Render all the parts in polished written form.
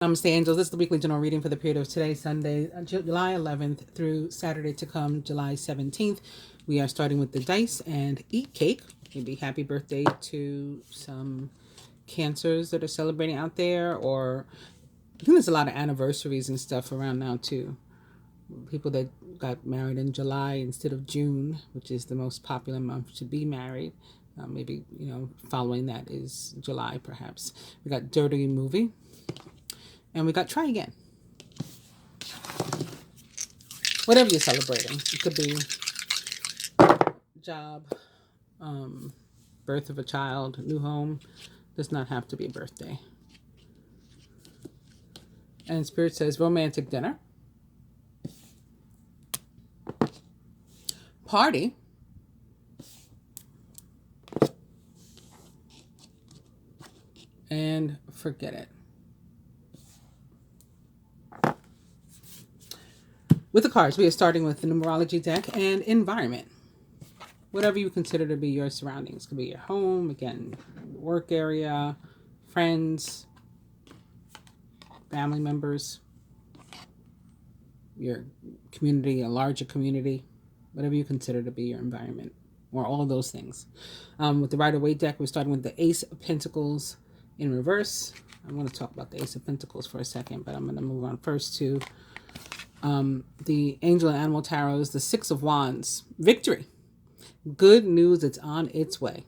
Namaste, angels. This is the weekly general reading for the period of today, Sunday, July 11th through Saturday to come, July 17th. We are starting with the dice and eat cake. Maybe happy birthday to some cancers that are celebrating out there, or I think there's a lot of anniversaries and stuff around now too. People that got married in July instead of June, which is the most popular month to be married. Maybe, following that is July, perhaps. We got Dirty Movie. And we got Try Again. Whatever you're celebrating. It could be job, birth of a child, new home. Does not have to be a birthday. And Spirit says romantic dinner. Party. And forget it. With the cards, we are starting with the numerology deck and environment. Whatever you consider to be your surroundings. Could be your home, again, work area, friends, family members, your community, a larger community, whatever you consider to be your environment, or all of those things. With the Rider-Waite deck, we're starting with the Ace of Pentacles in reverse. I want to talk about the Ace of Pentacles for a second, but I'm going to move on first to the Angel and Animal Tarot is the Six of Wands. Victory. Good news, it's on its way.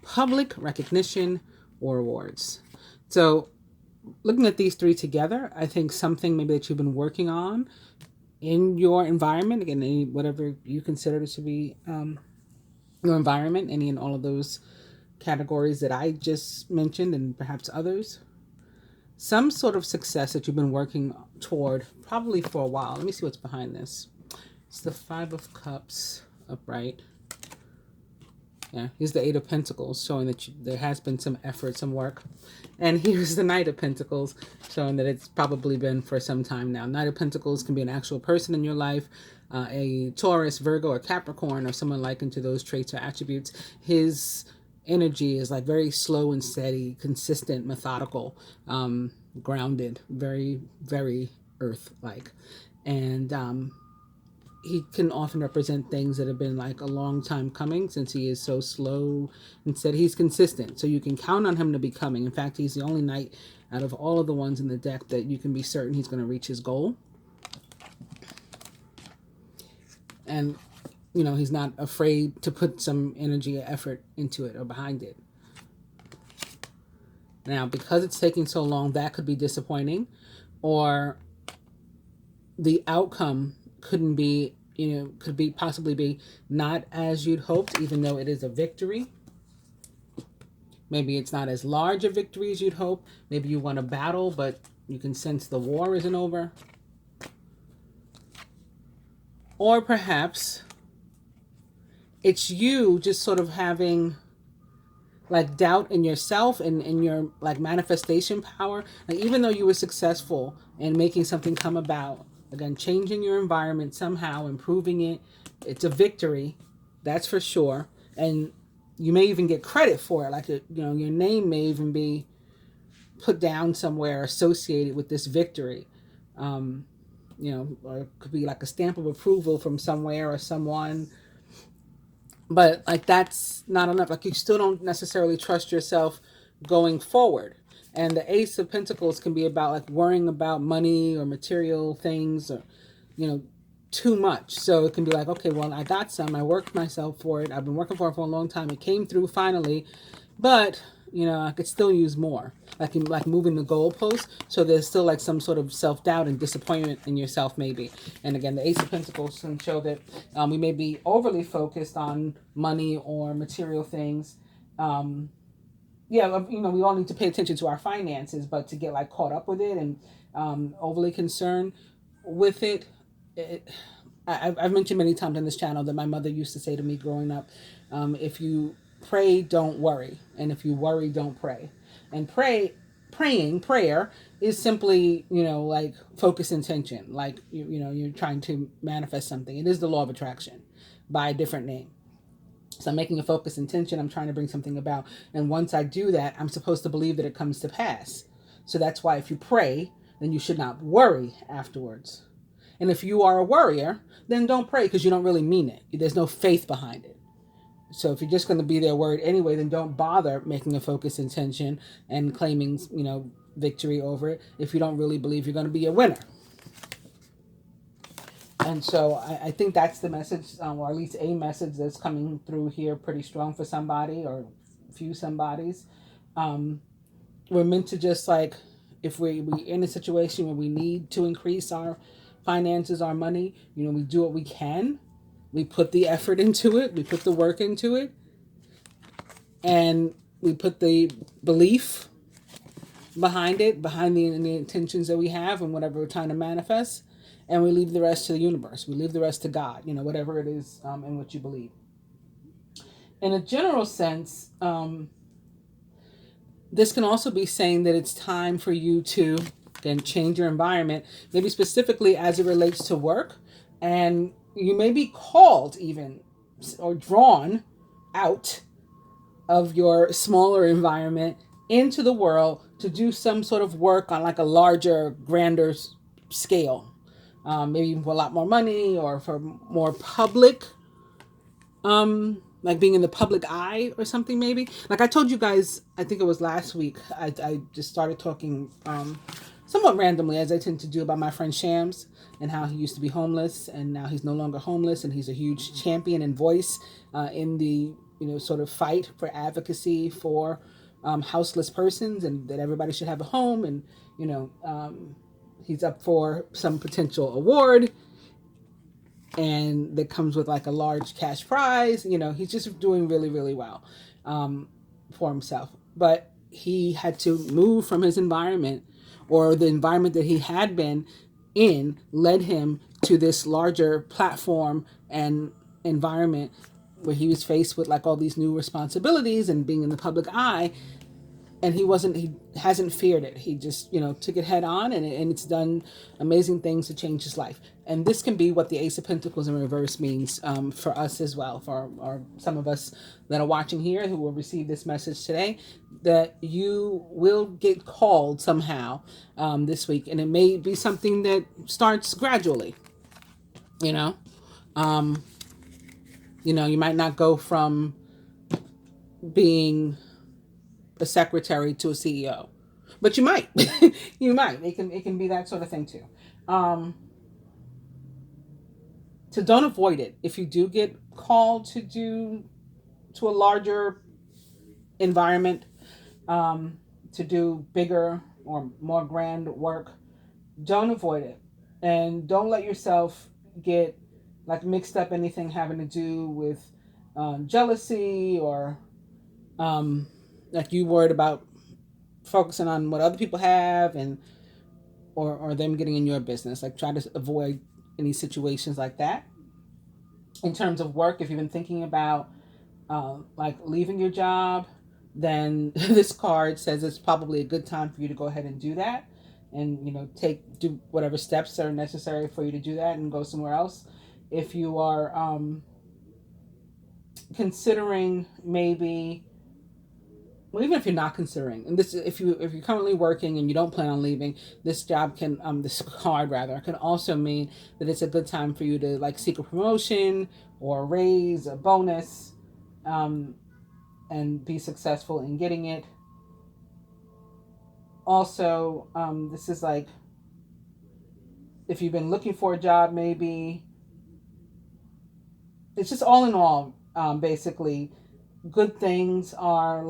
Public recognition or awards. So looking at these three together, I think something maybe that you've been working on in your environment, again, whatever you consider to be your environment, any and all of those categories that I just mentioned and perhaps others. Some sort of success that you've been working toward probably for a while. Let me see what's behind this. It's the Five of Cups upright. Yeah, here's the Eight of Pentacles, showing that there has been some effort, some work. And here's the Knight of Pentacles, showing that it's probably been for some time now. Knight of Pentacles can be an actual person in your life, a Taurus, Virgo, or Capricorn, or someone likened to those traits or attributes. His energy is like very slow and steady, consistent, methodical, grounded, very, very earth-like. And he can often represent things that have been like a long time coming, since he is so slow. Instead, he's consistent, so you can count on him to be coming. In fact, he's the only knight out of all of the ones in the deck that you can be certain he's going to reach his goal. And he's not afraid to put some energy or effort into it or behind it. Now, because it's taking so long, that could be disappointing, or the outcome couldn't be, could be possibly be not as you'd hoped, even though it is a victory. Maybe it's not as large a victory as you'd hope. Maybe you won a battle, but you can sense the war isn't over. Or perhaps it's you just sort of having like doubt in yourself and in your like manifestation power. Like, even though you were successful in making something come about, again, changing your environment somehow, improving it, it's a victory, that's for sure. And you may even get credit for it. Like, your name may even be put down somewhere associated with this victory. Or it could be like a stamp of approval from somewhere or someone. But like, that's not enough. Like, you still don't necessarily trust yourself going forward. And the Ace of Pentacles can be about like worrying about money or material things, or too much. So it can be like, okay, well, I got some, I worked myself for it, I've been working for it for a long time, it came through finally, but I could still use more. Like moving the goalpost, so there's still like some sort of self-doubt and disappointment in yourself maybe. And again, the Ace of Pentacles can show that we may be overly focused on money or material things. We all need to pay attention to our finances, but to get like caught up with it and overly concerned with it. I've mentioned many times on this channel that my mother used to say to me growing up, if you pray, don't worry. And if you worry, don't pray. And prayer is simply, like focus intention. Like, you're trying to manifest something. It is the law of attraction by a different name. So I'm making a focus intention. I'm trying to bring something about. And once I do that, I'm supposed to believe that it comes to pass. So that's why if you pray, then you should not worry afterwards. And if you are a worrier, then don't pray because you don't really mean it. There's no faith behind it. So if you're just going to be there worried anyway, then don't bother making a focused intention and claiming, victory over it if you don't really believe you're going to be a winner. And so I think that's the message, or at least a message that's coming through here pretty strong for somebody or a few somebodies. We're meant to just like, if we're in a situation where we need to increase our finances, our money, we do what we can. We put the effort into it. We put the work into it. And we put the belief behind it, behind the intentions that we have and whatever we're trying to manifest. And we leave the rest to the universe. We leave the rest to God, whatever it is in which you believe. In a general sense, this can also be saying that it's time for you to then change your environment, maybe specifically as it relates to work. And you may be called even or drawn out of your smaller environment into the world to do some sort of work on like a larger, grander scale. Maybe for a lot more money or for more public, like being in the public eye or something maybe. Like I told you guys, I think it was last week, I just started talking somewhat randomly, as I tend to do, about my friend Shams and how he used to be homeless and now he's no longer homeless, and he's a huge champion and voice in the sort of fight for advocacy for houseless persons, and that everybody should have a home. And he's up for some potential award, and that comes with like a large cash prize. He's just doing really, really well for himself. But he had to move from his environment, or the environment that he had been in led him to this larger platform and environment where he was faced with like all these new responsibilities and being in the public eye. And he hasn't feared it. He just, took it head on, and it's done amazing things to change his life. And this can be what the Ace of Pentacles in reverse means for us as well, for some of us that are watching here who will receive this message today, that you will get called somehow this week. And it may be something that starts gradually, you might not go from being a secretary to a CEO, but you might. You might. It can be that sort of thing too. So don't avoid it. If you do get called to a larger environment, to do bigger or more grand work, don't avoid it, and don't let yourself get like mixed up anything having to do with jealousy or like you worried about focusing on what other people have and or them getting in your business. Like try to avoid any situations like that. In terms of work, if you've been thinking about like leaving your job, then this card says it's probably a good time for you to go ahead and do that, and do whatever steps are necessary for you to do that and go somewhere else. If you are considering maybe, well, even if you're not considering, and this, if you're currently working and you don't plan on leaving, this job can, this card rather, can also mean that it's a good time for you to like seek a promotion or a raise, a bonus, and be successful in getting it. Also, this is like, if you've been looking for a job, maybe it's just all in all, basically, good things are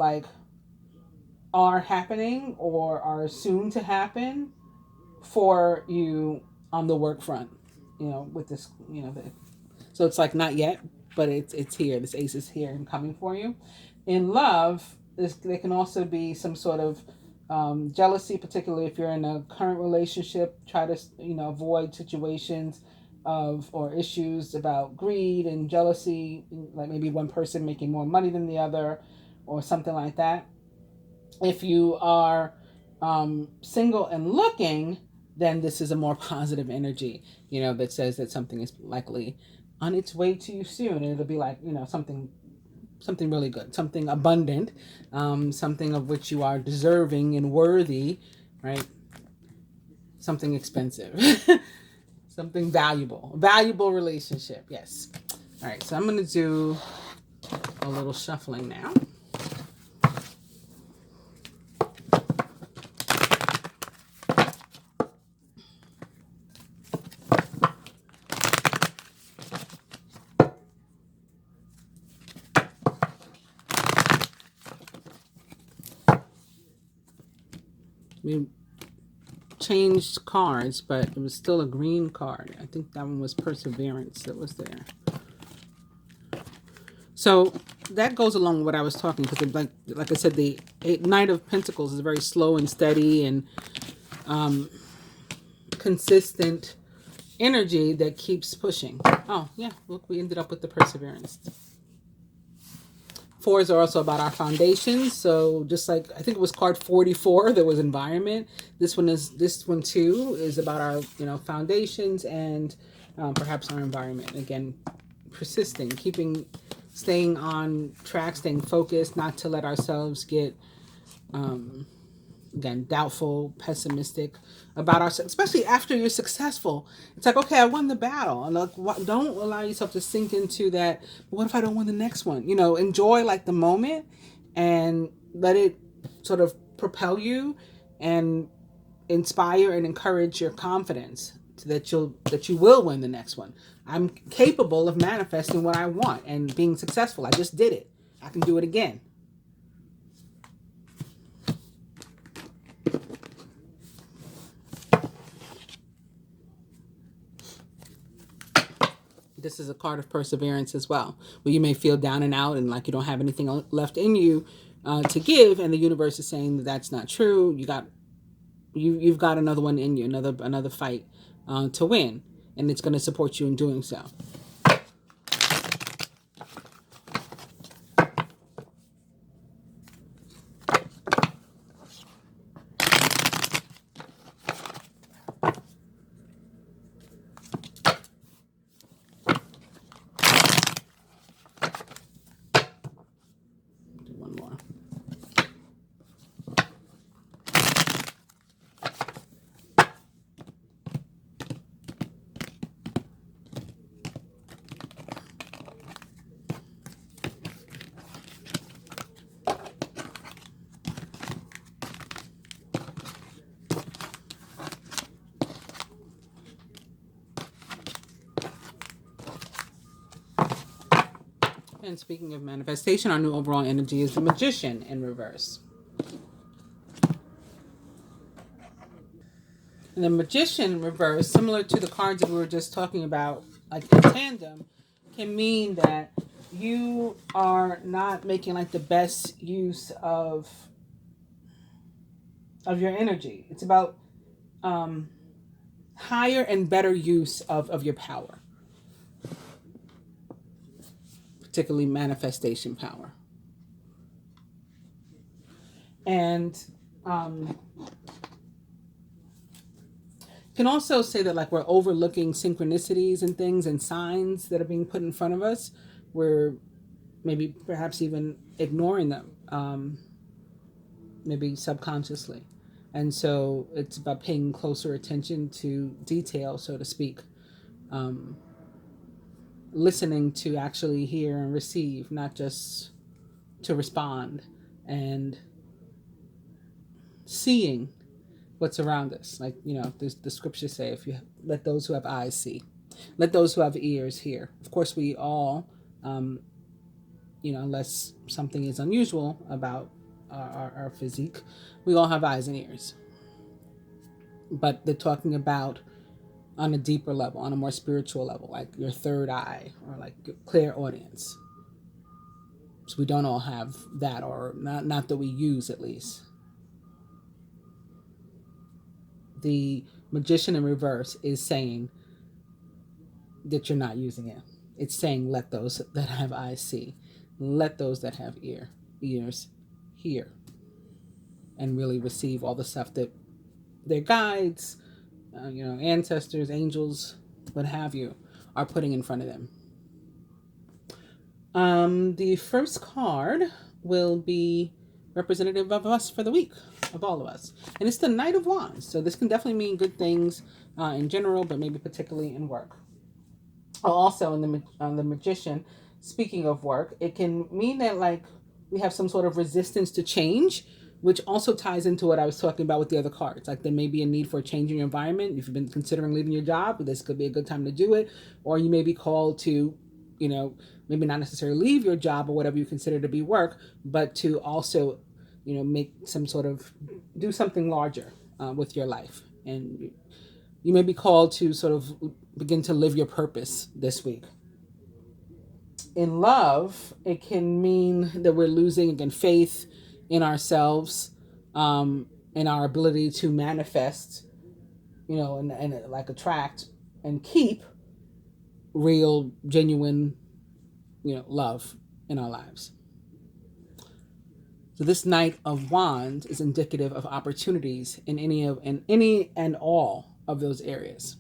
happening or are soon to happen for you on the work front, with this, so it's like not yet, but it's here. This ace is here and coming for you. In love, there can also be some sort of jealousy, particularly if you're in a current relationship. Try to, avoid situations or issues about greed and jealousy, like maybe one person making more money than the other or something like that. If you are single and looking, then this is a more positive energy, that says that something is likely on its way to you soon. And it'll be like, something really good, something abundant, something of which you are deserving and worthy right? Something expensive, something valuable, valuable relationship. Yes. All right. So I'm going to do a little shuffling now. We changed cards, but it was still a green card. I think that one was Perseverance that was there. So that goes along with what I was talking, because like I said, the Knight of Pentacles is very slow and steady and consistent energy that keeps pushing. Oh yeah, look, we ended up with the Perseverance. Fours are also about our foundations. So just like, I think it was card 44, there was environment. This one too is about our, foundations and perhaps our environment. Again, persisting, staying on track, staying focused, not to let ourselves get, again, doubtful, pessimistic about ourselves, especially after you're successful. It's like, okay, I won the battle. And like, don't allow yourself to sink into that. What if I don't win the next one? Enjoy like the moment and let it sort of propel you and inspire and encourage your confidence that you will win the next one. I'm capable of manifesting what I want and being successful. I just did it. I can do it again. This is a card of perseverance as well, where you may feel down and out and like you don't have anything left in you to give, and the universe is saying that that's not true. You've got another one in you, another fight to win, and it's going to support you in doing so. And speaking of manifestation, our new overall energy is the Magician in reverse. And the Magician in reverse, similar to the cards that we were just talking about, like in tandem, can mean that you are not making like the best use of your energy. It's about higher and better use of your power. Particularly manifestation power. And can also say that like we're overlooking synchronicities and things and signs that are being put in front of us. We're maybe perhaps even ignoring them, maybe subconsciously. And so it's about paying closer attention to detail, so to speak. Listening to actually hear and receive, not just to respond, and seeing what's around us. Like, the scriptures say, if you let those who have eyes see, let those who have ears hear. Of course, we all, unless something is unusual about our physique, we all have eyes and ears. But they're talking about on a deeper level, on a more spiritual level, like your third eye or like clairaudience. So we don't all have that, or not that we use, at least. The Magician in reverse is saying that you're not using it. It's saying let those that have eyes see. Let those that have ears hear. And really receive all the stuff that their guides, ancestors, angels, what have you, are putting in front of them. The first card will be representative of us for the week. of all of us. And it's the Knight of Wands. So this can definitely mean good things in general, but maybe particularly in work. Also, on the Magician, speaking of work, it can mean that like we have some sort of resistance to change, which also ties into what I was talking about with the other cards. Like there may be a need for a change in your environment. If you've been considering leaving your job, this could be a good time to do it. Or you may be called to, maybe not necessarily leave your job or whatever you consider to be work, but to also, make some sort of, do something larger with your life. And you may be called to sort of begin to live your purpose this week. In love, it can mean that we're losing, again, faith in ourselves, in our ability to manifest, and like attract and keep real, genuine, love in our lives. So this Knight of Wands is indicative of opportunities in any and all of those areas.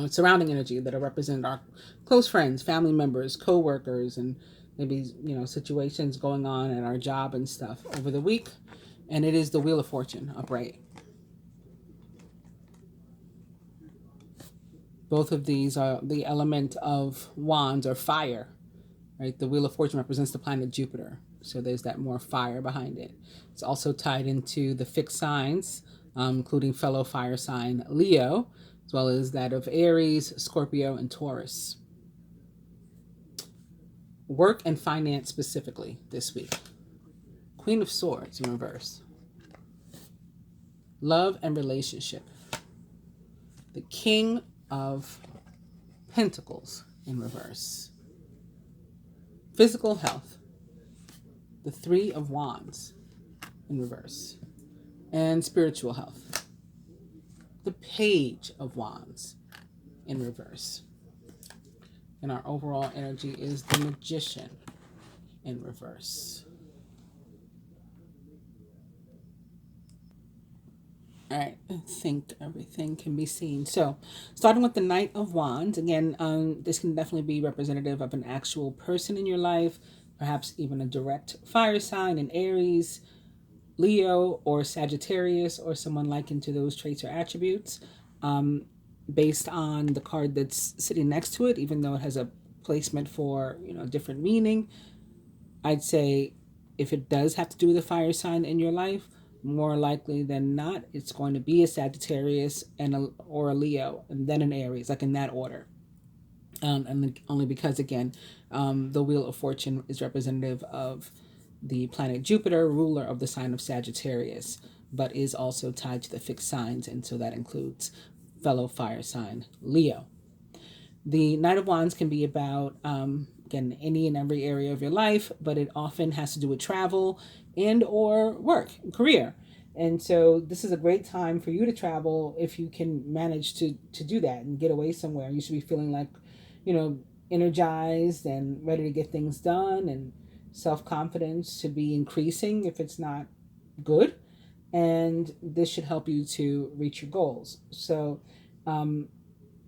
Surrounding energy that are represented are close friends, family members, co-workers, and maybe situations going on at our job and stuff over the week. And it is the Wheel of Fortune upright. Both of these are the element of wands or fire, right? The Wheel of Fortune represents the planet Jupiter, so there's that more fire behind it. It's also tied into the fixed signs, including fellow fire sign Leo, as well as that of Aries, Scorpio, and Taurus. Work and finance specifically this week. Queen of Swords in reverse. Love and relationship. The King of Pentacles in reverse. Physical health. The Three of Wands in reverse. And spiritual health. The Page of Wands in reverse. And our overall energy is the Magician in reverse. All right, I think everything can be seen. So, starting with the Knight of Wands, again, this can definitely be representative of an actual person in your life, perhaps even a direct fire sign in Aries, Leo, or Sagittarius, or someone likened to those traits or attributes. Based on the card that's sitting next to it, even though it has a placement for different meaning, I'd say if it does have to do with a fire sign in your life, more likely than not, it's going to be a Sagittarius or a Leo, and then an Aries, like in that order. And only because, again, the Wheel of Fortune is representative of the planet Jupiter, ruler of the sign of Sagittarius, but is also tied to the fixed signs, and so that includes fellow fire sign Leo. The Knight of Wands can be about, again, any and every area of your life, but it often has to do with travel and or work, career. And so this is a great time for you to travel if you can manage to do that and get away somewhere. You should be feeling like, energized and ready to get things done, and self-confidence should be increasing if it's not good. And this should help you to reach your goals. So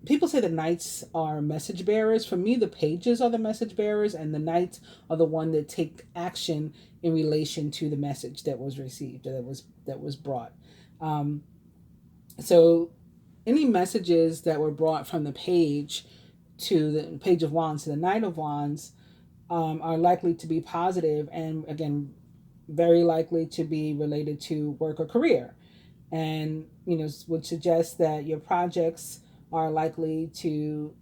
people say the knights are message bearers. For me, the pages are the message bearers, and the knights are the one that take action in relation to the message that was received or that was brought. So any messages that were brought from the page to the Page of Wands to the Knight of Wands are likely to be positive, and again, very likely to be related to work or career, and would suggest that your projects are likely to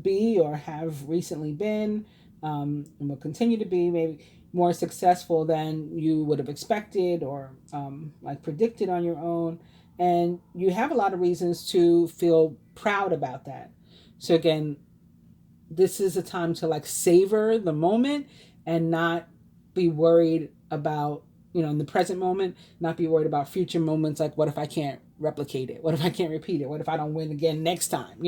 be or have recently been, and will continue to be maybe more successful than you would have expected or like predicted on your own. And you have a lot of reasons to feel proud about that. So again, this is a time to like savor the moment and not be worried about, in the present moment, not be worried about future moments. Like, what if I can't replicate it? What if I can't repeat it? What if I don't win again next time?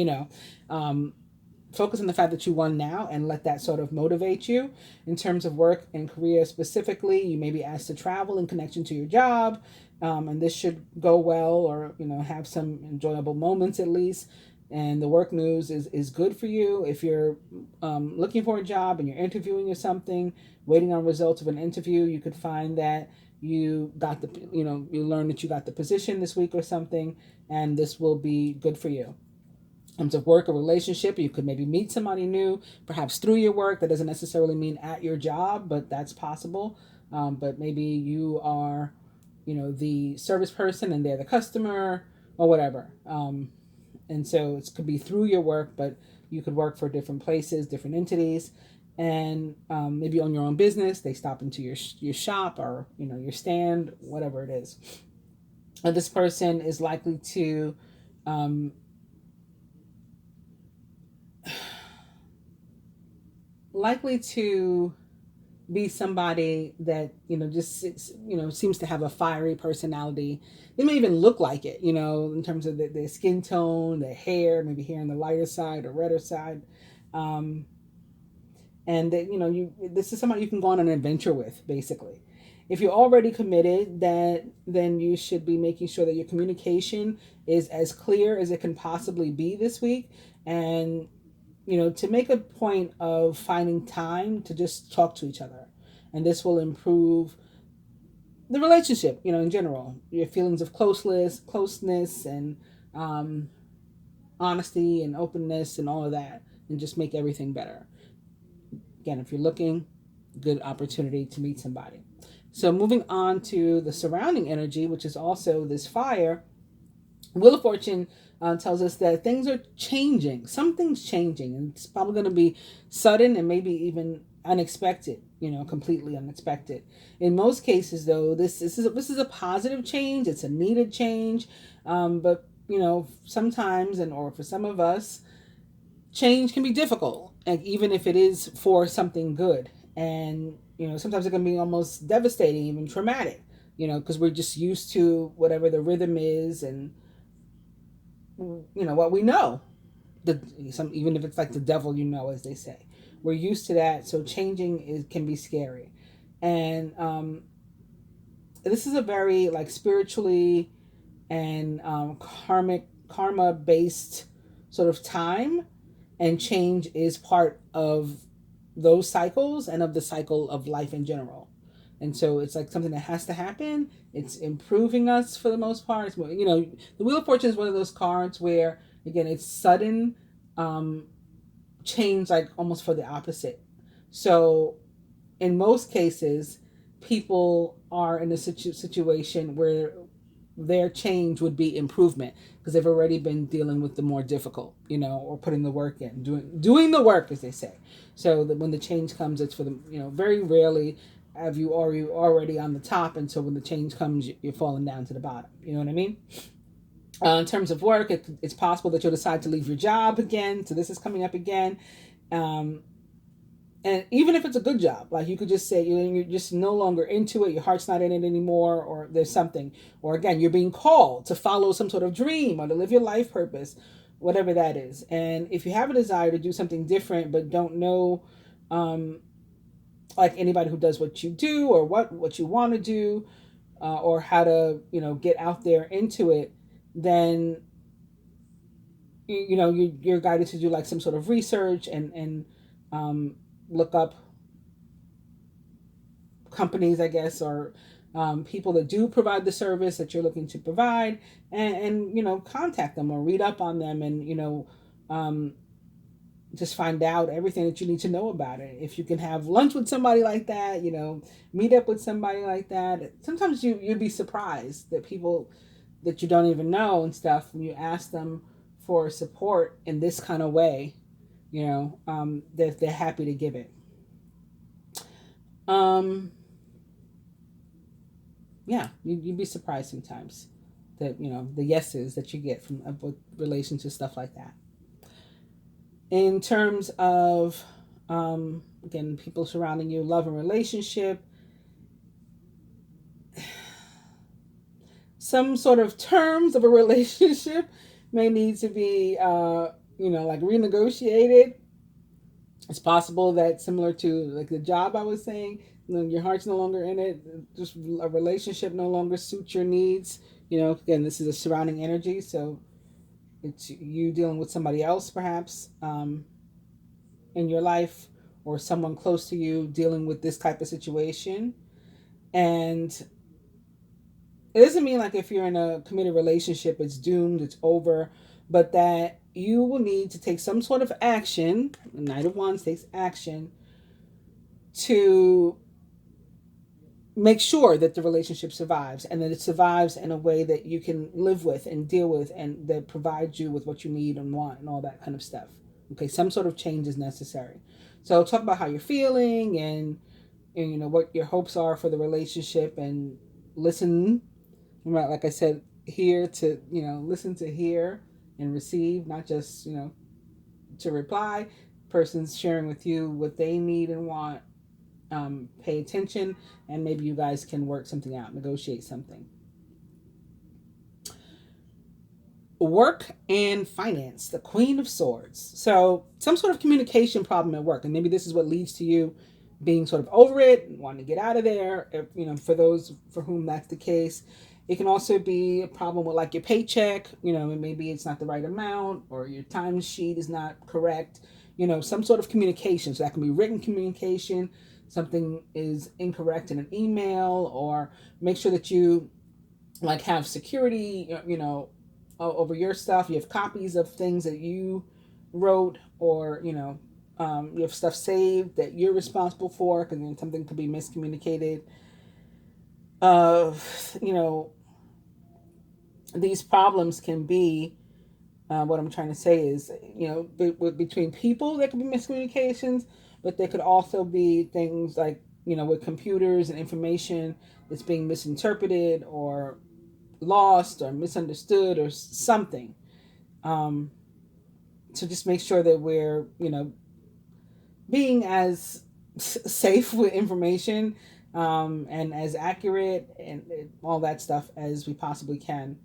Focus on the fact that you won now and let that sort of motivate you. In terms of work and career specifically, you may be asked to travel in connection to your job, and this should go well, or have some enjoyable moments at least. And the work news is good for you. If you're looking for a job and you're interviewing or something, waiting on results of an interview, you could find that you got the, you learned that you got the position this week or something, and this will be good for you. In terms of work or relationship, you could maybe meet somebody new, perhaps through your work. That doesn't necessarily mean at your job, but that's possible. But maybe you are, the service person and they're the customer or whatever. And so it could be through your work, but you could work for different places, different entities, and maybe own your own business. They stop into your shop or your stand, whatever it is. This person is likely to be somebody that just seems to have a fiery personality. They may even look like it, in terms of their skin tone, their hair, maybe hair on the lighter side or redder side. And that this is somebody you can go on an adventure with, basically. If you're already committed, then you should be making sure that your communication is as clear as it can possibly be this week, and to make a point of finding time to just talk to each other. And this will improve the relationship, in general, your feelings of closeness and honesty and openness and all of that, and just make everything better. Again, if you're looking, good opportunity to meet somebody. So moving on to the surrounding energy, which is also this fire, Wheel of Fortune tells us that things are changing. Something's changing, and it's probably going to be sudden and maybe even unexpected. Completely unexpected. In most cases, though, this is a positive change. It's a needed change, but sometimes, or for some of us, change can be difficult, like even if it is for something good. And sometimes it can be almost devastating, even traumatic. Because we're just used to whatever the rhythm is, and what we know, even if it's like the devil, as they say, we're used to that. So changing can be scary. And this is a very spiritually and karma based sort of time, and change is part of those cycles and of the cycle of life in general. And so it's like something that has to happen. It's improving us for the most part. The Wheel of Fortune is one of those cards where, again, it's sudden change, like almost for the opposite. So in most cases, people are in a situation where their change would be improvement, because they've already been dealing with the more difficult, or putting the work in, doing the work, as they say. So that when the change comes, it's for the, very rarely have you already on the top, and so when the change comes, you're falling down to the bottom. You know what I mean? In terms of work, it's possible that you'll decide to leave your job again. So this is coming up again. And even if it's a good job, like you could just say you're just no longer into it, your heart's not in it anymore, or there's something, or again, you're being called to follow some sort of dream or to live your life purpose, whatever that is. And if you have a desire to do something different, but don't know, like anybody who does what you do, or what you want to do, or how to, get out there into it, then, you're guided to do like some sort of research and look up companies, I guess, or people that do provide the service that you're looking to provide, and contact them or read up on them, and just find out everything that you need to know about it. If you can have lunch with somebody like that, meet up with somebody like that. Sometimes you'd be surprised that people that you don't even know and stuff, when you ask them for support in this kind of way, that they're happy to give it. Yeah, you'd be surprised sometimes that, the yeses that you get from with relation to stuff like that. In terms of, again, people surrounding you, love and relationship, some sort of terms of a relationship may need to be, renegotiated. It's possible that, similar to like the job I was saying, your heart's no longer in it, just a relationship no longer suits your needs. Again, this is a surrounding energy, so it's you dealing with somebody else, perhaps, in your life, or someone close to you dealing with this type of situation. And it doesn't mean like if you're in a committed relationship, it's doomed, it's over, but that you will need to take some sort of action. The Knight of Wands takes action to make sure that the relationship survives, and that it survives in a way that you can live with and deal with, and that provides you with what you need and want and all that kind of stuff. Okay, some sort of change is necessary. So talk about how you're feeling, and you know what your hopes are for the relationship, and listen. Like I said, hear to, listen to hear and receive, not just, to reply. Person's sharing with you what they need and want. Pay attention, and maybe you guys can work something out, negotiate something. Work and finance, the Queen of Swords. So some sort of communication problem at work, and maybe this is what leads to you being sort of over it and wanting to get out of there. If, for those for whom that's the case, it can also be a problem with like your paycheck. Maybe it's not the right amount, or your timesheet is not correct. Some sort of communication. So that can be written communication. Something is incorrect in an email, or make sure that you like have security, over your stuff. You have copies of things that you wrote, or, you have stuff saved that you're responsible for, because something could be miscommunicated. These problems can be, what I'm trying to say is, between people, there could be miscommunications, but there could also be things like, with computers and information that's being misinterpreted or lost or misunderstood or something. So just make sure that we're, being as safe with information, and as accurate and all that stuff as we possibly can.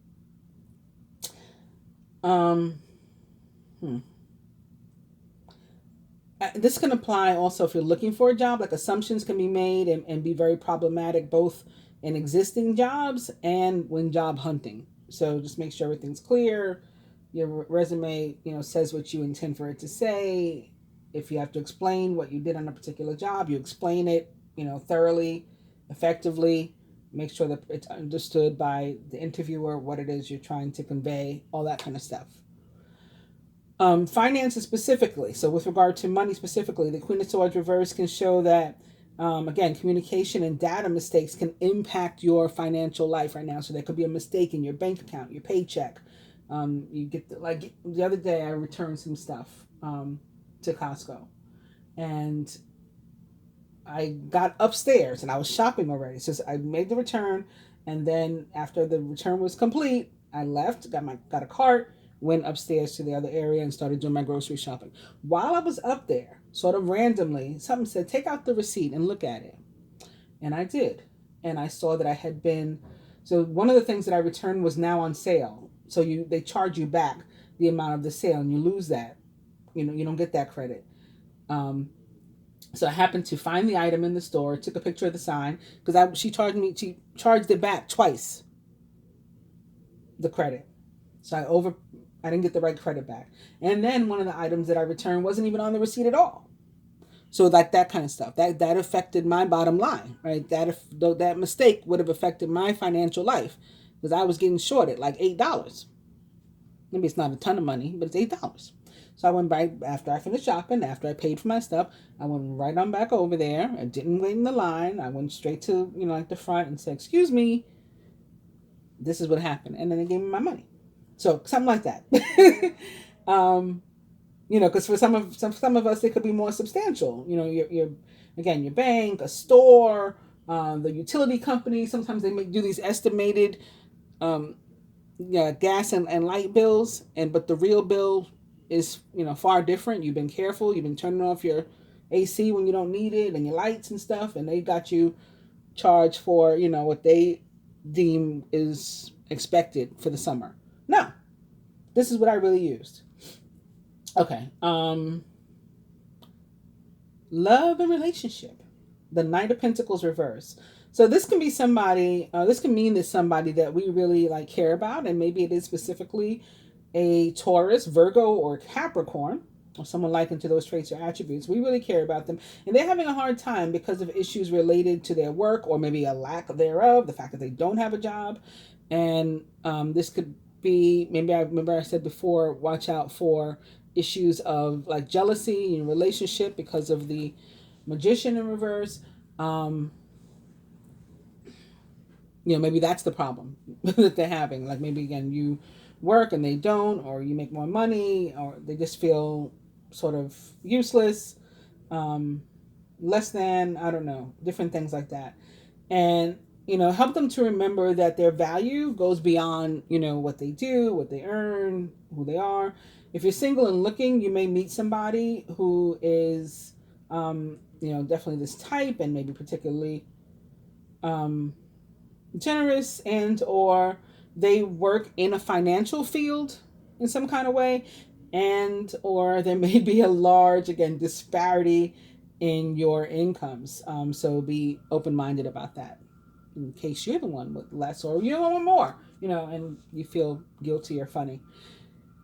This can apply also if you're looking for a job. Like, assumptions can be made and be very problematic, both in existing jobs and when job hunting. So just make sure everything's clear. Your resume, says what you intend for it to say. If you have to explain what you did on a particular job, you explain it, thoroughly, effectively. Make sure that it's understood by the interviewer what it is you're trying to convey, all that kind of stuff. Finances specifically. So with regard to money specifically, the Queen of Swords reverse can show that, again, communication and data mistakes can impact your financial life right now. So there could be a mistake in your bank account, your paycheck. You get like the other day I returned some stuff to Costco, and I got upstairs and I was shopping already. So I made the return, and then after the return was complete, I left, got a cart, went upstairs to the other area and started doing my grocery shopping. While I was up there, sort of randomly, something said, take out the receipt and look at it. And I did. And I saw that I had been, so one of the things that I returned was now on sale. So they charge you back the amount of the sale, and you lose that. You don't get that credit. So I happened to find the item in the store, took a picture of the sign, because she charged it back twice, the credit. So I didn't get the right credit back. And then one of the items that I returned wasn't even on the receipt at all. So like that kind of stuff, that affected my bottom line, right? That mistake would have affected my financial life, because I was getting shorted like $8. Maybe it's not a ton of money, but it's $8. So I went back after I finished shopping, after I paid for my stuff. I went right on back over there. I didn't wait in the line. I went straight to, like the front and said, excuse me, this is what happened. And then they gave me my money. So something like that. Because for some of us, it could be more substantial. Your bank, a store, the utility company. Sometimes they do these estimated gas and light bills, but the real bill is far different. You've been careful. You've been turning off your AC when you don't need it, and your lights and stuff, and they got you charged for what they deem is expected for the summer. No, this is what I really used. Okay. Love and relationship. The Knight of Pentacles reverse. So this can be somebody, this can mean that somebody that we really care about, and maybe it is specifically a Taurus, Virgo, or Capricorn. or someone likened to those traits or attributes. We really care about them. And they're having a hard time because of issues related to their work or maybe a lack thereof, the fact that they don't have a job. And this could be, maybe I remember I said before, watch out for issues of like jealousy in relationship because of the Magician in reverse. Maybe that's the problem that they're having. Like maybe again, you work and they don't, or you make more money, or they just feel sort of useless, less than, I don't know, different things like that. And, help them to remember that their value goes beyond, what they do, what they earn, who they are. If you're single and looking, you may meet somebody who is, definitely this type and maybe particularly, generous, and or they work in a financial field in some kind of way, and or there may be a large, again, disparity in your incomes. So be open-minded about that in case you're the one with less or you're the one with more, and you feel guilty or funny.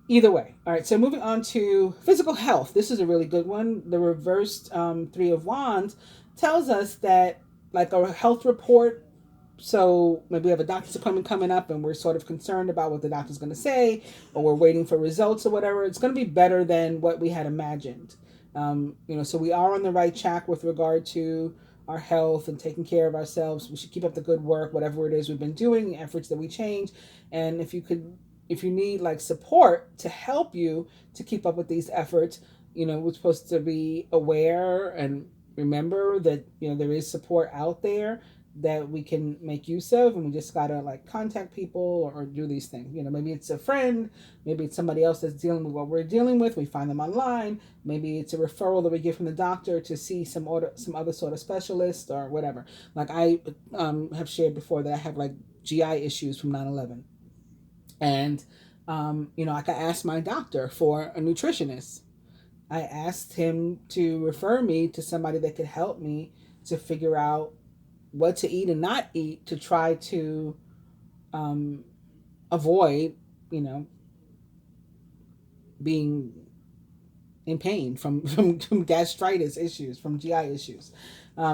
Either way. All right, so moving on to physical health. This is a really good one. The reversed Three of Wands tells us that, like, a health report. So maybe we have a doctor's appointment coming up and we're sort of concerned about what the doctor's going to say, or we're waiting for results or whatever. It's going to be better than what we had imagined. So we are on the right track with regard to our health and taking care of ourselves. We should keep up the good work, whatever it is we've been doing, the efforts that we change. And if you need like support to help you to keep up with these efforts, we're supposed to be aware and remember that, there is support out there that we can make use of, and we just gotta like contact people or do these things. Maybe it's a friend, maybe it's somebody else that's dealing with what we're dealing with. We find them online. Maybe it's a referral that we get from the doctor to see some other sort of specialist or whatever. Like I have shared before that I have like GI issues from 9/11, and like I asked my doctor for a nutritionist. I asked him to refer me to somebody that could help me to figure out what to eat and not eat to try to avoid, being in pain from gastritis issues, from GI issues.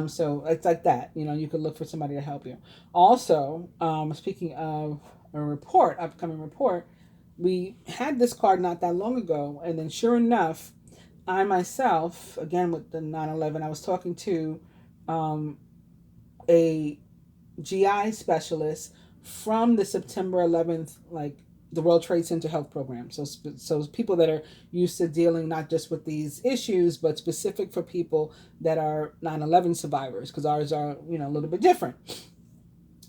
So it's like that. You could look for somebody to help you. Also, speaking of a upcoming report, we had this card not that long ago, and then sure enough, I myself, again with the 9/11, I was talking to a GI specialist from the September 11th, like the World Trade Center health program. So people that are used to dealing not just with these issues, but specific for people that are 9/11 survivors, because ours are, a little bit different.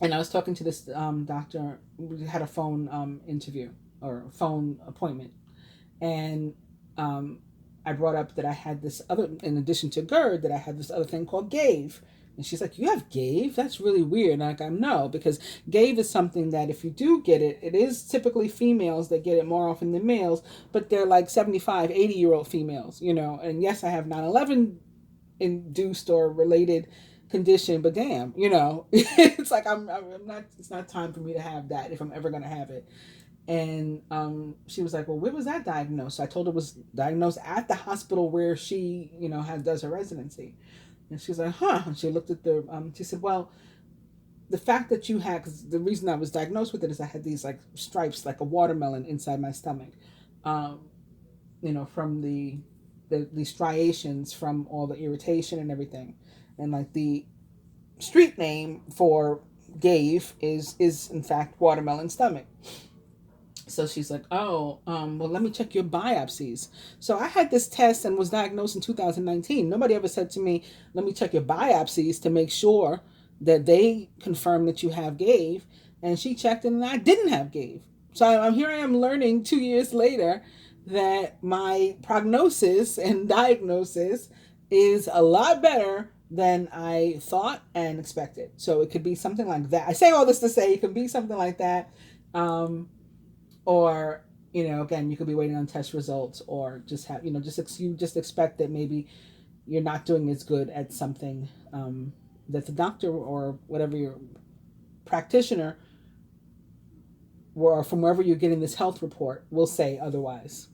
And I was talking to this doctor. We had a phone interview or phone appointment. And I brought up that I had this other, in addition to GERD, that I had this other thing called GAVE. And she's like, you have GAVE? That's really weird. And I'm like, no, because GAVE is something that if you do get it, it is typically females that get it more often than males, but they're like 75, 80-year-old females, And yes, I have 9/11 induced or related condition, but damn, it's like I'm not, it's not time for me to have that if I'm ever going to have it. And she was like, well, where was that diagnosed? So I told her it was diagnosed at the hospital where she, does her residency. And she's like, huh. And she looked at she said, well, the fact that you had, because the reason I was diagnosed with it is I had these like stripes, like a watermelon inside my stomach, from the striations from all the irritation and everything. And like the street name for GAVE is in fact watermelon stomach. So she's like, oh, well, let me check your biopsies. So I had this test and was diagnosed in 2019. Nobody ever said to me, let me check your biopsies to make sure that they confirm that you have GAVE. And she checked and I didn't have GAVE. So here I am learning 2 years later that my prognosis and diagnosis is a lot better than I thought and expected. So it could be something like that. I say all this to say it could be something like that. Or, again, you could be waiting on test results, or just have, you just expect that maybe you're not doing as good at something that the doctor or whatever your practitioner or from wherever you're getting this health report will say otherwise.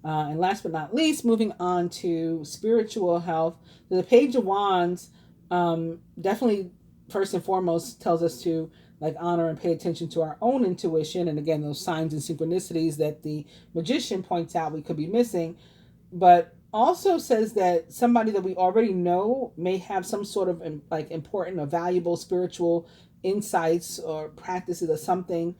And last but not least, moving on to spiritual health, the Page of Wands definitely first and foremost tells us to like honor and pay attention to our own intuition, and again those signs and synchronicities that the magician points out we could be missing, but also says that somebody that we already know may have some sort of like important or valuable spiritual insights or practices or something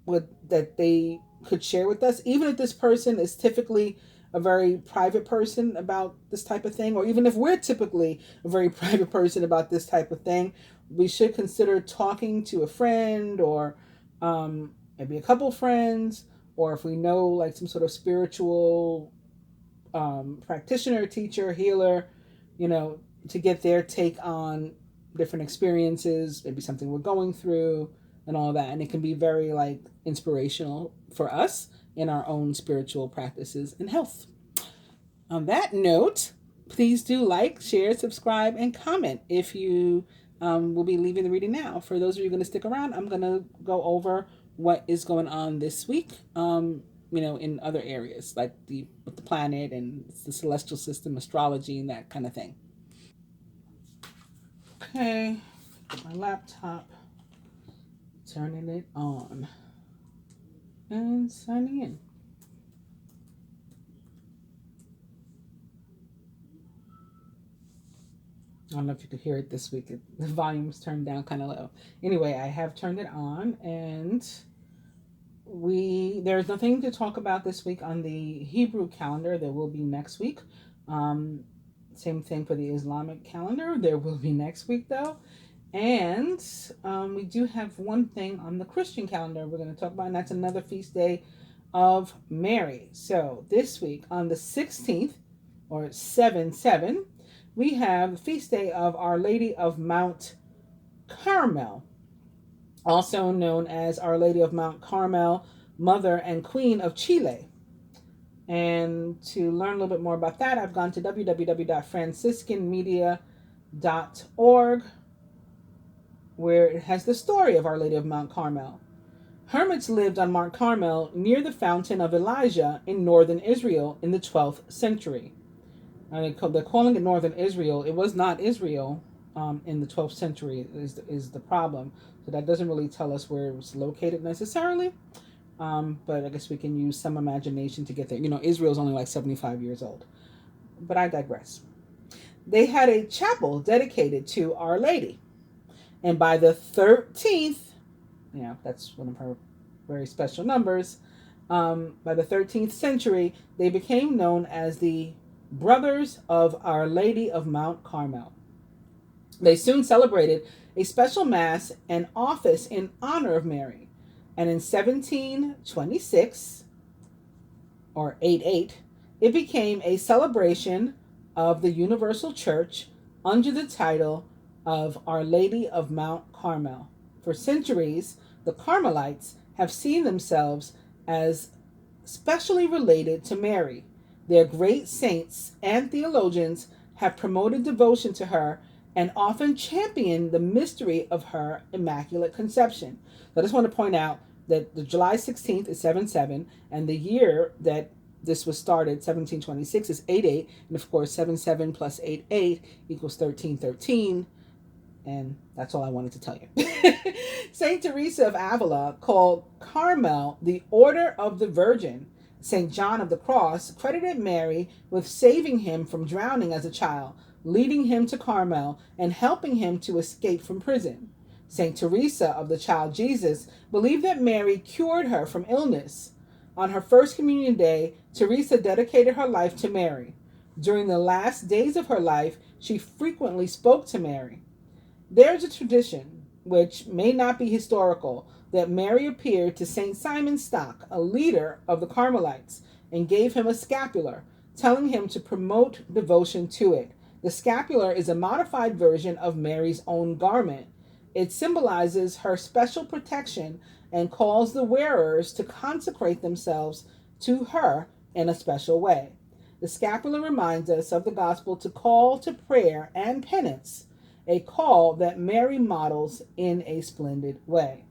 with that they could share with us, even if this person is typically a very private person about this type of thing, or even if we're typically a very private person about this type of thing, we should consider talking to a friend or maybe a couple friends, or if we know like some sort of spiritual practitioner, teacher, healer, you know, to get their take on different experiences, maybe something we're going through and all that. And it can be very like inspirational for us in our own spiritual practices and health. On that note, please do like, share, subscribe, and comment if you will be leaving the reading now. For those of you going to stick around, I'm going to go over what is going on this week, in other areas like with the planet and the celestial system, astrology, and that kind of thing. Okay, get my laptop, turning it on, and signing in. I don't know if you could hear it this week. The volume's turned down kind of low. Anyway, I have turned it on, and there's nothing to talk about this week on the Hebrew calendar. There will be next week. Same thing for the Islamic calendar. There will be next week, though. And we do have one thing on the Christian calendar we're going to talk about, and that's another feast day of Mary. So this week on the 16th, or 7/7, we have the feast day of Our Lady of Mount Carmel, also known as Our Lady of Mount Carmel, Mother and Queen of Chile. And to learn a little bit more about that, I've gone to www.franciscanmedia.org, where it has the story of Our Lady of Mount Carmel. Hermits lived on Mount Carmel near the fountain of Elijah in northern Israel in the 12th century. They're calling it northern Israel. It was not Israel in the 12th century is the problem. So that doesn't really tell us where it was located necessarily. But I guess we can use some imagination to get there. Israel's only like 75 years old. But I digress. They had a chapel dedicated to Our Lady. And by the 13th, that's one of her very special numbers, by the 13th century, they became known as the Brothers of Our Lady of Mount Carmel. They soon celebrated a special mass and office in honor of Mary. And in 1726, or 88, it became a celebration of the Universal Church under the title of Our Lady of Mount Carmel. For centuries, the Carmelites have seen themselves as specially related to Mary. Their great saints and theologians have promoted devotion to her and often championed the mystery of her Immaculate Conception. So I just want to point out that the July 16th is 7/7, and the year that this was started, 1726, is 88, and of course 7/7 plus 88 equals 1313, and that's all I wanted to tell you. Saint Teresa of Avila called Carmel the Order of the Virgin. St. John of the Cross credited Mary with saving him from drowning as a child, leading him to Carmel, and helping him to escape from prison. St. Teresa of the Child Jesus believed that Mary cured her from illness. On her First Communion Day, Teresa dedicated her life to Mary. During the last days of her life, she frequently spoke to Mary. There's a tradition, which may not be historical, that Mary appeared to St. Simon Stock, a leader of the Carmelites, and gave him a scapular, telling him to promote devotion to it. The scapular is a modified version of Mary's own garment. It symbolizes her special protection and calls the wearers to consecrate themselves to her in a special way. The scapular reminds us of the gospel to call to prayer and penance, a call that Mary models in a splendid way.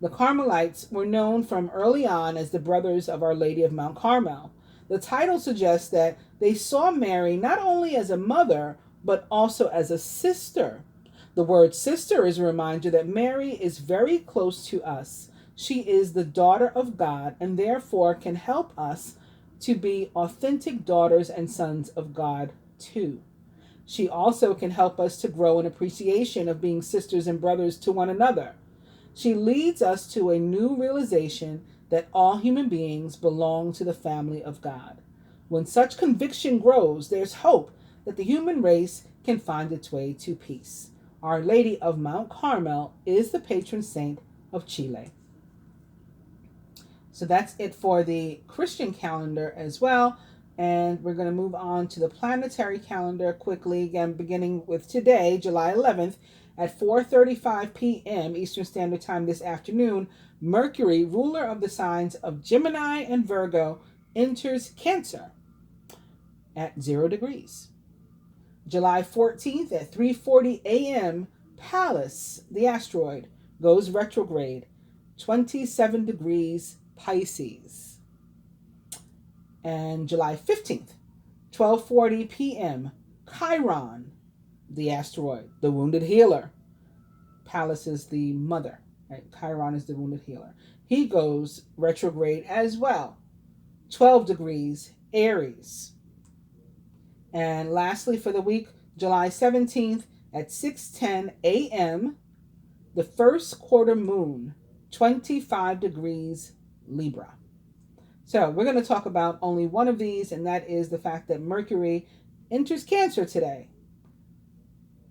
The Carmelites were known from early on as the Brothers of Our Lady of Mount Carmel. The title suggests that they saw Mary not only as a mother, but also as a sister. The word sister is a reminder that Mary is very close to us. She is the daughter of God and therefore can help us to be authentic daughters and sons of God too. She also can help us to grow in appreciation of being sisters and brothers to one another. She leads us to a new realization that all human beings belong to the family of God. When such conviction grows, there's hope that the human race can find its way to peace. Our Lady of Mount Carmel is the patron saint of Chile. So that's it for the Christian calendar as well. And we're going to move on to the planetary calendar quickly, again, beginning with today, July 11th, at 4:35 p.m. Eastern Standard Time this afternoon. Mercury, ruler of the signs of Gemini and Virgo, enters Cancer at 0 degrees. July 14th at 3:40 a.m., Pallas, the asteroid, goes retrograde, 27 degrees Pisces. And July 15th, 12:40 p.m., Chiron, the asteroid, the wounded healer. Pallas is the mother, right? Chiron is the wounded healer. He goes retrograde as well, 12 degrees Aries. And lastly, for the week, July 17th at 6:10 a.m., the first quarter moon, 25 degrees Libra. So we're going to talk about only one of these, and that is the fact that Mercury enters Cancer today,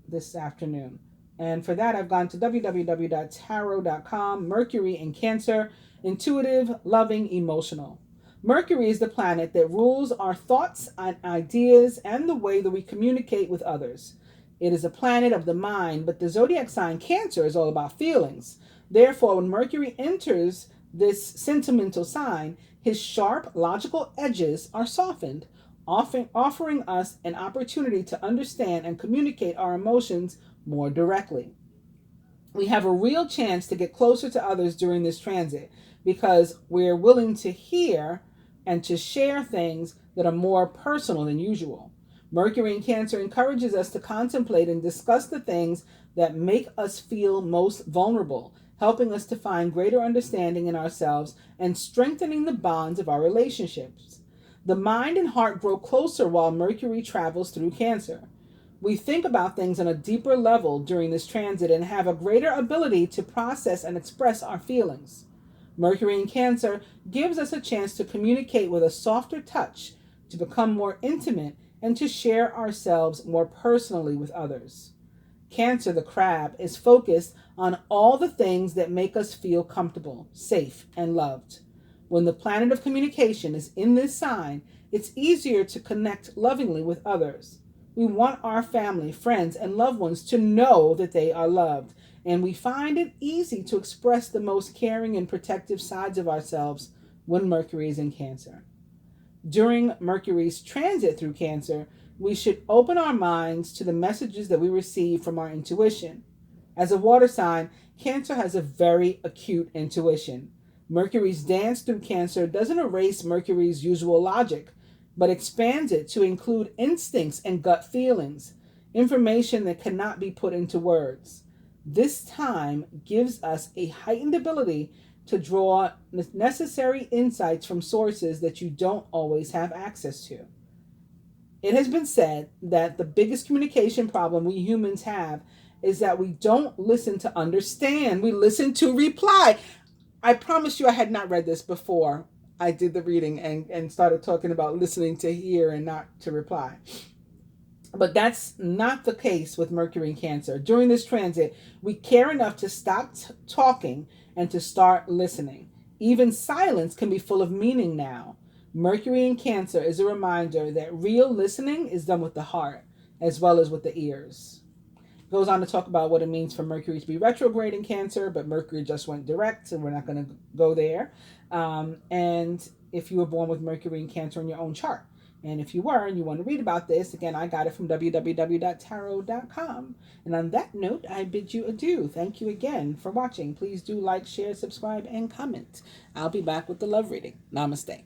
this afternoon. And for that, I've gone to www.tarot.com. Mercury in Cancer, intuitive, loving, emotional. Mercury is the planet that rules our thoughts and ideas and the way that we communicate with others. It is a planet of the mind, but the zodiac sign Cancer is all about feelings. Therefore, when Mercury enters this sentimental sign, his sharp, logical edges are softened, offering us an opportunity to understand and communicate our emotions more directly. We have a real chance to get closer to others during this transit because we're willing to hear and to share things that are more personal than usual. Mercury in Cancer encourages us to contemplate and discuss the things that make us feel most vulnerable, helping us to find greater understanding in ourselves and strengthening the bonds of our relationships. The mind and heart grow closer while Mercury travels through Cancer. We think about things on a deeper level during this transit and have a greater ability to process and express our feelings. Mercury in Cancer gives us a chance to communicate with a softer touch, to become more intimate, and to share ourselves more personally with others. Cancer, the crab, is focused on all the things that make us feel comfortable, safe, and loved. When the planet of communication is in this sign, it's easier to connect lovingly with others. We want our family, friends, and loved ones to know that they are loved, and we find it easy to express the most caring and protective sides of ourselves when Mercury is in Cancer. During Mercury's transit through Cancer, we should open our minds to the messages that we receive from our intuition. As a water sign, Cancer has a very acute intuition. Mercury's dance through Cancer doesn't erase Mercury's usual logic, but expands it to include instincts and gut feelings, information that cannot be put into words. This time gives us a heightened ability to draw necessary insights from sources that you don't always have access to. It has been said that the biggest communication problem we humans have is that we don't listen to understand. We listen to reply. I promise you I had not read this before I did the reading and started talking about listening to hear and not to reply. But that's not the case with Mercury in Cancer. During this transit, we care enough to stop talking and to start listening. Even silence can be full of meaning now. Mercury in Cancer is a reminder that real listening is done with the heart as well as with the ears. It goes on to talk about what it means for Mercury to be retrograde in Cancer, but Mercury just went direct, so we're not going to go there. And if you were born with Mercury in Cancer in your own chart. And if you were and you want to read about this, again, I got it from www.tarot.com. And on that note, I bid you adieu. Thank you again for watching. Please do like, share, subscribe, and comment. I'll be back with the love reading. Namaste.